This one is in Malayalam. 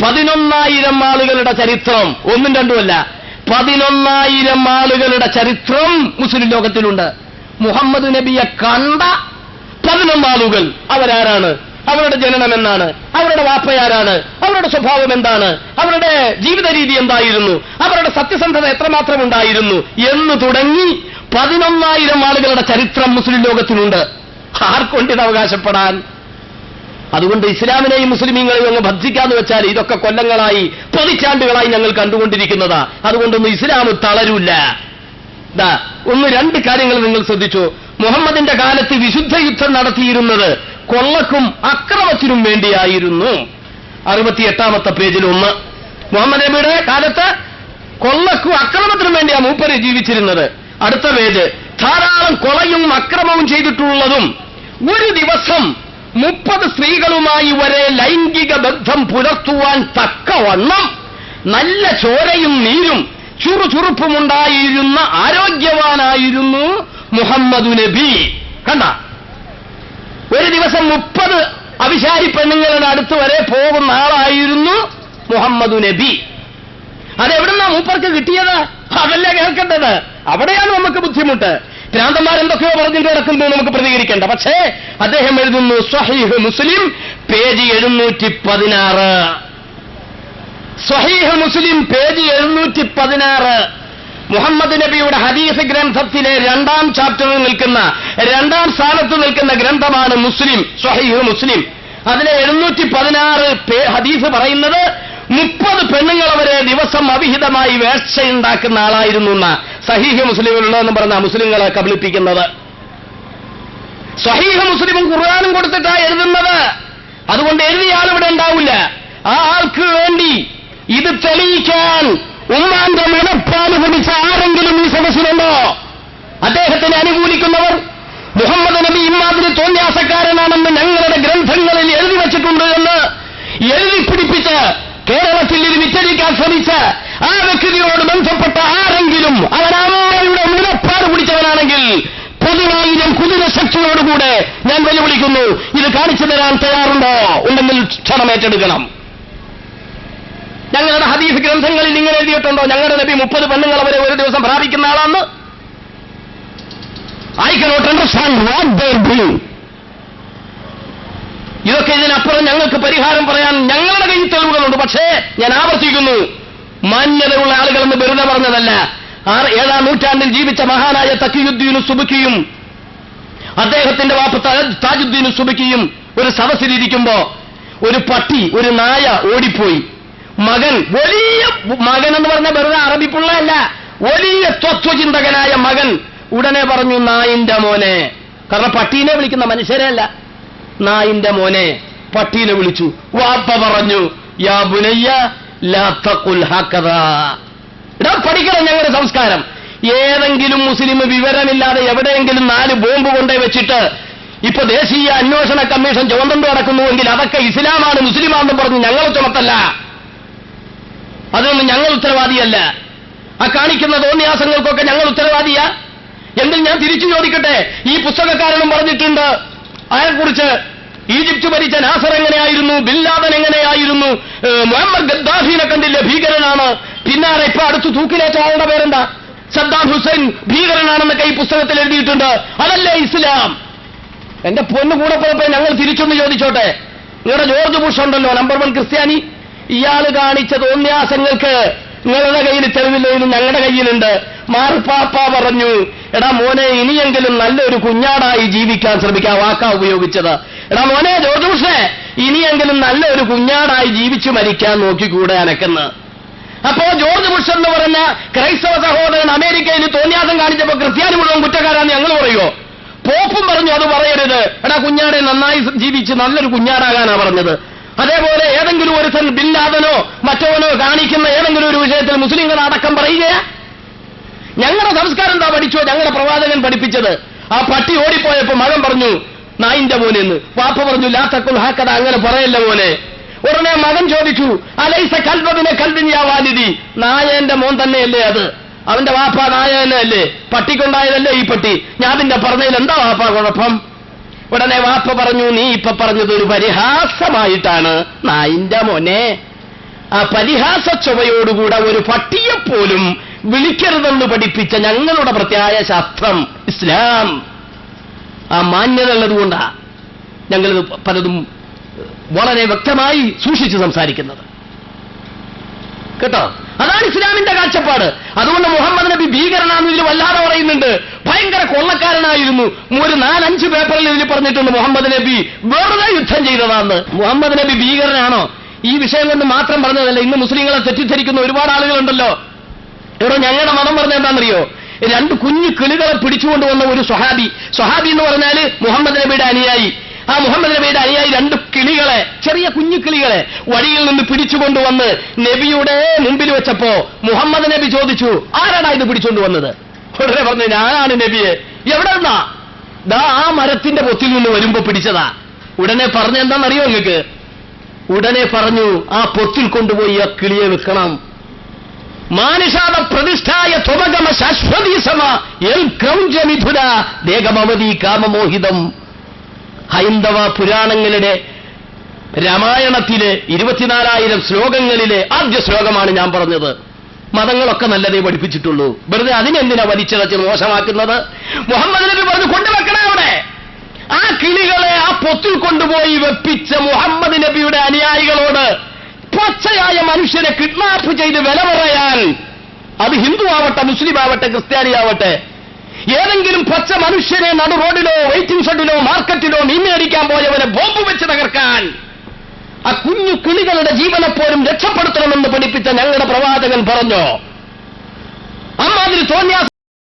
11,000 ആളുകളുടെ ചരിത്രം, ഒന്നും രണ്ടുമല്ല, 11,000 ആളുകളുടെ ചരിത്രം മുസ്ലിം ലോകത്തിലുണ്ട്. മുഹമ്മദ് നബിയെ കണ്ട 11 ആളുകൾ. അവരാരാണ്? അവരുടെ ജനനം എന്നാണ്? അവരുടെ വാപ്പയാരാണ്? അവരുടെ സ്വഭാവം എന്താണ്? അവരുടെ ജീവിത രീതി എന്തായിരുന്നു? അവരുടെ സത്യസന്ധത എത്രമാത്രം ഉണ്ടായിരുന്നു എന്ന് തുടങ്ങി 11,000 ആളുകളുടെ ചരിത്രം മുസ്ലിം ലോകത്തിനുണ്ട്. ആർക്കൊണ്ടിത് അവകാശപ്പെടാൻ? അതുകൊണ്ട് ഇസ്ലാമിനെയും മുസ്ലിമീങ്ങളെയും അങ്ങ് ഭദ്രിക്കാന്ന് വെച്ചാൽ ഇതൊക്കെ കൊല്ലങ്ങളായി, പതിറ്റാണ്ടുകളായി ഞങ്ങൾ കണ്ടുകൊണ്ടിരിക്കുന്നതാ. അതുകൊണ്ടൊന്നും ഇസ്ലാം തളരൂല്ല. ഒന്ന് രണ്ട് കാര്യങ്ങൾ നിങ്ങൾ ശ്രദ്ധിച്ചു. മുഹമ്മദിന്റെ കാലത്ത് വിശുദ്ധ യുദ്ധം നടത്തിയിരുന്നത് കൊള്ളക്കും അക്രമത്തിനും വേണ്ടിയായിരുന്നു. 68-ാമത്തെ പേജിൽ 1. മുഹമ്മദ് നബിയുടെ കാലത്ത് കൊള്ളക്കും അക്രമത്തിനും വേണ്ടിയാണ് മൂപ്പര് ജീവിച്ചിരുന്നത്. അടുത്ത പേജ്, ധാരാളം കൊലയും അക്രമവും ചെയ്തിട്ടുള്ളതും ഒരു ദിവസം 30 സ്ത്രീകളുമായി വരെ ലൈംഗിക ബന്ധം പുലർത്തുവാൻ തക്കവണ്ണം നല്ല ചോരയും നീരും ചുറുചുറുപ്പുമുണ്ടായിരുന്ന ആരോഗ്യവാനായിരുന്നു മുഹമ്മദ് നബി. കണ്ട, ഒരു ദിവസം 30 അവിശാരി പെണ്ണുങ്ങളുടെ അടുത്ത് വരെ പോകുന്ന ആളായിരുന്നു മുഹമ്മദ് നബി. അതെവിടുന്നാ മൂപ്പർക്ക് കിട്ടിയത്? അതല്ലേ കേൾക്കേണ്ടത്. അവിടെയാണ് നമുക്ക് ബുദ്ധിമുട്ട്. ഭ്രാന്തന്മാരെന്തൊക്കെയോ പറഞ്ഞിട്ട് കിടക്കുന്നു, നമുക്ക് പ്രതികരിക്കേണ്ട. പക്ഷേ അദ്ദേഹം എഴുതുന്നു, സ്വഹീഹ് മുസ്ലിം പേജ് 716. സ്വഹീഹ് മുസ്ലിം പേജ് 716. മുഹമ്മദ് നബിയുടെ ഹദീസ് ഗ്രന്ഥത്തിലെ 2-ാം ചാപ്റ്ററിൽ നിൽക്കുന്ന, 2-ാം സ്ഥാനത്ത് നിൽക്കുന്ന ഗ്രന്ഥമാണ് മുസ്ലിം, സ്വഹീഹ് മുസ്ലിം. അതിലെ 716 ഹദീസ് പറയുന്നത് 30 പെണ്ണുങ്ങളെ വരെ ദിവസം അവിഹിതമായി വേഴ്ചയുണ്ടാക്കുന്ന ആളായിരുന്നു എന്ന സഹീഹ് മുസ്ലിമിലുള്ളതെന്ന് പറഞ്ഞ മുസ്ലിങ്ങളെ കബളിപ്പിക്കുന്നത്. സ്വഹീഹ് മുസ്ലിമും ഖുർആനും കൊടുത്തിട്ടാണ് എഴുതുന്നത്. അതുകൊണ്ട് എഴുതിയ ആളിവിടെ ഉണ്ടാവില്ല. ആ ആൾക്ക് വേണ്ടി ഇത് തെളിയിക്കാൻ ഉമ്മാന്റെ മുലപ്പാല് കുടിച്ച ആരെങ്കിലും ഈ സദസ്സിലുണ്ടോ? അദ്ദേഹത്തിനെ അനുകൂലിക്കുന്നവർ മുഹമ്മദ് നബി ഇമാതിരി തോന്യാസക്കാരനാണെന്ന് ഞങ്ങളുടെ ഗ്രന്ഥങ്ങളിൽ എഴുതി വച്ചിട്ടുണ്ട് എന്ന് എഴുതി പിടിപ്പിച്ച് കേരളത്തിൽ ഇത് വിറ്റഴിക്കാൻ ശ്രമിച്ച ആ വ്യക്തിയോട് ബന്ധപ്പെട്ട ആരെങ്കിലും അവരമ്മയുടെ മുലപ്പാട് കുടിച്ചവനാണെങ്കിൽ 10,000 കുതിരശക്തിയോടുകൂടെ ഞാൻ വെല്ലുവിളിക്കുന്നു, ഇത് കാണിച്ചു തരാൻ തയ്യാറുണ്ടോ? ഉണ്ടെങ്കിൽ ക്ഷണമേറ്റെടുക്കണം. ഞങ്ങളുടെ ഹദീസ് ഗ്രന്ഥങ്ങളിൽ ഇങ്ങനെ എഴുതിയിട്ടുണ്ടോ ഞങ്ങളുടെ നബി 30 പെണ്ണുങ്ങളെ വരെ ഒരു ദിവസം പ്രാപിക്കുന്ന ആളാന്ന്? I cannot understand what they do. ഇതൊക്കെ ഇതിനപ്പുറം ഞങ്ങൾക്ക് പരിഹാരം പറയാൻ ഞങ്ങളുടെ കയ്യിൽ തെളിവുകളുണ്ട്. പക്ഷേ ഞാൻ ആവർത്തിക്കുന്നു, മാന്യതയുള്ള ആളുകളെന്ന് വെറുതെ പറഞ്ഞതല്ല. 7-ാം നൂറ്റാണ്ടിൽ ജീവിച്ച മഹാനായ തഖിയുദ്ദീൻ സുബ്കിയും അദ്ദേഹത്തിന്റെ വാപ്പ താജുദ്ദീൻ സുബ്കിയും ഒരു സദസ്സിലിരിക്കുമ്പോ ഒരു പട്ടി, ഒരു നായ ഓടിപ്പോയി. മകൻ, വലിയ മകൻ എന്ന് പറഞ്ഞ വെറുതെ അറബിപ്പുള്ളതല്ല, വലിയ തത്വചിന്തകനായ മകൻ ഉടനെ പറഞ്ഞു, നായിന്റെ മോനെ. കാരണം പട്ടീനെ വിളിക്കുന്ന മനുഷ്യരെ അല്ല, നായിന്റെ മോനെ. പട്ടീനെ വിളിച്ചു. വാപ്പ പറഞ്ഞു, യാ ബുനയ്യ ലാ തഖുൽ ഹകദാ. ഇടാ, പഠിക്കണം ഞങ്ങളുടെ സംസ്കാരം. ഏതെങ്കിലും മുസ്ലിം വിവരമില്ലാതെ എവിടെയെങ്കിലും 4 ബോംബ് കൊണ്ടേ വെച്ചിട്ട് ഇപ്പൊ ദേശീയ അന്വേഷണ കമ്മീഷൻ ചുമന്നുകൊണ്ട് നടക്കുന്നുവെങ്കിൽ അതൊക്കെ ഇസ്ലാമാണ്, മുസ്ലിമാണെന്ന് പറഞ്ഞ് ഞങ്ങൾ ചുമത്തല്ല. അതൊന്നും ഞങ്ങൾ ഉത്തരവാദിയല്ല. ആ കാണിക്കുന്ന തോന്നിയാസങ്ങൾക്കൊക്കെ ഞങ്ങൾ ഉത്തരവാദിയാ. എങ്കിൽ ഞാൻ തിരിച്ചു ചോദിക്കട്ടെ, ഈ പുസ്തകക്കാരനും പറഞ്ഞിട്ടുണ്ട് അയാളെക്കുറിച്ച്, ഈജിപ്ത് ഭരിച്ച നാസർ എങ്ങനെയായിരുന്നു, ബിൻ ലാദൻ എങ്ങനെയായിരുന്നു, മുഹമ്മദ് ഗദ്ദാഫിനെ കണ്ടില്ലേ ഭീകരനാണ്, പിന്നാലെ ഇപ്പൊ അടുത്ത് തൂക്കിലേറ്റ ആളുടെ പേരെന്താ, സദ്ദാം ഹുസൈൻ ഭീകരനാണെന്നൊക്കെ ഈ പുസ്തകത്തിൽ എഴുതിയിട്ടുണ്ട്. അതല്ലേ ഇസ്ലാം? എന്റെ പൊന്നു കൂടെ പോയപ്പോ ഞങ്ങൾ തിരിച്ചൊന്ന് ചോദിച്ചോട്ടെ, നിങ്ങളുടെ ജോർജ് ബുഷ് ഉണ്ടല്ലോ, നമ്പർ 1 ക്രിസ്ത്യാനി, ഇയാൾ കാണിച്ച തോന്നിയാസങ്ങൾക്ക് നിങ്ങളുടെ കയ്യിൽ തെളിവില്ലെങ്കിലും ഞങ്ങളുടെ കയ്യിലുണ്ട്. മാർപ്പാപ്പ പറഞ്ഞു, എടാ മോനെ, ഇനിയെങ്കിലും നല്ലൊരു കുഞ്ഞാടായി ജീവിക്കാൻ ശ്രമിക്കാം. വാക്കാ ഉപയോഗിച്ചത്. എടാ മോനെ ജോർജ് ബുഷേ, ഇനിയെങ്കിലും നല്ലൊരു കുഞ്ഞാടായി ജീവിച്ചു മരിക്കാൻ നോക്കിക്കൂടെ അനക്കെന്ന്. അപ്പോ ജോർജ് ബുഷ് എന്ന് പറഞ്ഞ ക്രൈസ്തവ സഹോദരൻ അമേരിക്കയിൽ തോന്നിയാസം കാണിച്ചപ്പോ ക്രിസ്ത്യാനി മുഴുവൻ കുറ്റക്കാരാന്ന് ഞങ്ങൾ പറയോ? പോപ്പും പറഞ്ഞു അത് പറയരുത്, എടാ കുഞ്ഞാടെ നന്നായി ജീവിച്ച് നല്ലൊരു കുഞ്ഞാടാകാനാ പറഞ്ഞത്. അതേപോലെ ഏതെങ്കിലും ഒരുത്തൻ ബിൻ ലാദനോ മറ്റോനോ കാണിക്കുന്ന ഏതെങ്കിലും ഒരു വിഷയത്തിൽ മുസ്ലിങ്ങൾ അടക്കം പറയുകയാ? ഞങ്ങളുടെ സംസ്കാരം എന്താ പഠിച്ചോ? ഞങ്ങളുടെ പ്രവാചകൻ പഠിപ്പിച്ചത്. ആ പട്ടി ഓടിപ്പോയപ്പോ മകൻ പറഞ്ഞു, നായിന്റെ മോനെന്ന്. വാപ്പ പറഞ്ഞു, ലാ തഖുൽ ഹകദ, അങ്ങനെ പറയല്ല മോനെ. ഉടനെ മകൻ ചോദിച്ചു, അലൈസ കൽബിനെ കൽബിൻ യാ വാലിദി, നായന്റെ മോൻ തന്നെയല്ലേ അത്? അവന്റെ വാപ്പ നായ തന്നെയല്ലേ? പട്ടിക്കുണ്ടായതല്ലേ ഈ പട്ടി? ഞാൻ പിന്നെ പറഞ്ഞതിൽ എന്താ വാപ്പ കുഴപ്പം? ഉടനെ വാപ്പ പറഞ്ഞു, നീ ഇപ്പൊ പറഞ്ഞത് ഒരു പരിഹാസമായിട്ടാണ്, നായിന്റെ മോനെ. ആ പരിഹാസ ചൊവ്വയോടുകൂടെ ഒരു പട്ടിയെപ്പോലും വിളിക്കരുതെന്ന് പഠിപ്പിച്ച ഞങ്ങളുടെ പ്രത്യായ ശാസ്ത്രം ഇസ്ലാം. ആ മാന്യത ഉള്ളതുകൊണ്ടാ ഞങ്ങളിത് പലതും വളരെ വ്യക്തമായി സൂക്ഷിച്ച് സംസാരിക്കുന്നത്. കേട്ടോ, അതാണ് ഇസ്ലാമിന്റെ കാഴ്ചപ്പാട്. അതുകൊണ്ട് മുഹമ്മദ് നബി ഭീകരനാണെന്ന് ഇതിൽ വല്ലാതെ പറയുന്നുണ്ട്. ഭയങ്കര കൊള്ളക്കാരനായിരുന്നു. ഒരു 4-5 പേപ്പറിൽ ഇതിൽ പറഞ്ഞിട്ടുണ്ട് മുഹമ്മദ് നബി വെറുതെ യുദ്ധം ചെയ്തതാന്ന്. മുഹമ്മദ് നബി ഭീകരനാണോ? ഈ വിഷയം കൊണ്ട് മാത്രം പറഞ്ഞതല്ല. ഇന്ന് മുസ്ലിങ്ങളെ തെറ്റിദ്ധരിക്കുന്ന ഒരുപാട് ആളുകളുണ്ടല്ലോ. ഇവിടെ ഞങ്ങളുടെ മതം പറഞ്ഞ എന്താണെന്നറിയോ? 2 കുഞ്ഞു കിളികളെ പിടിച്ചുകൊണ്ടുവന്ന ഒരു സ്വഹാബി എന്ന് പറഞ്ഞാൽ മുഹമ്മദ് നബിയുടെ അനുയായി. ആ മുഹമ്മദ് നബിയുടെ അനുയായി 2 കിളികളെ, ചെറിയ കുഞ്ഞു കിളികളെ വഴിയിൽ നിന്ന് പിടിച്ചുകൊണ്ടുവന്ന് നബിയുടെ മുമ്പിൽ വെച്ചപ്പോ മുഹമ്മദ് നബി ചോദിച്ചു, ആരാടാ ഇത് പിടിച്ചുകൊണ്ടുവന്നത്? ഉടനെ പറഞ്ഞു, ഞാനാണ് നബിയെ. എവിടെ നിന്നാ? ദാ ആ മരത്തിന്റെ പൊത്തിൽ നിന്ന് വരുമ്പോ പിടിച്ചതാ. ഉടനെ പറഞ്ഞ എന്താണെന്നറിയോ നിങ്ങൾക്ക്? ഉടനെ പറഞ്ഞു, ആ പൊത്തിൽ കൊണ്ടുപോയി ആ കിളിയെ വെക്കണം. മാനുഷാദ പ്രതിഷ്ഠായ ത്വമഗമ ശാശ്വതീ സമ എൽ ക്രൗഞ്ച മിഥുന ദേഹമവധി കാമമോഹിതം. ഹൈന്ദവ പുരാണങ്ങളുടെ രാമായണത്തിലെ 24,000 ശ്ലോകങ്ങളിലെ ആദ്യ ശ്ലോകമാണ് ഞാൻ പറഞ്ഞത്. മതങ്ങളൊക്കെ നല്ലതേ പഠിപ്പിച്ചിട്ടുള്ളൂ. വെറുതെ അതിനെന്തിനാ വലിച്ചിഴച്ച് മോശമാക്കുന്നത്? മുഹമ്മദ് നബി പറഞ്ഞു, കൊണ്ടുവെക്കണേ അവിടെ. ആ കിളികളെ ആ പൊത്തിൽ കൊണ്ടുപോയി വെപ്പിച്ച മുഹമ്മദ് നബിയുടെ അനുയായികളോട് പച്ചയായ മനുഷ്യരെ കിഡ്നാപ്പ് ചെയ്ത് വില പറയാൻ, അത് ഹിന്ദു ആവട്ടെ, മുസ്ലിം ആവട്ടെ, ക്രിസ്ത്യാനിയാവട്ടെ, ഏതെങ്കിലും പച്ച മനുഷ്യനെ നടു റോഡിലോ വെയിറ്റിംഗ് ഷെഡിലോ മാർക്കറ്റിലോ മീനടിക്കാൻ പോയവരെ ബോംബ് വെച്ച് തകർക്കാൻ, ആ കുഞ്ഞു കിളികളുടെ ജീവനെപ്പോലും രക്ഷപ്പെടുത്തണമെന്ന് പഠിപ്പിച്ച ഞങ്ങളുടെ പ്രവാചകൻ പറഞ്ഞോ? അമ്മാതിരി തോന്നിയ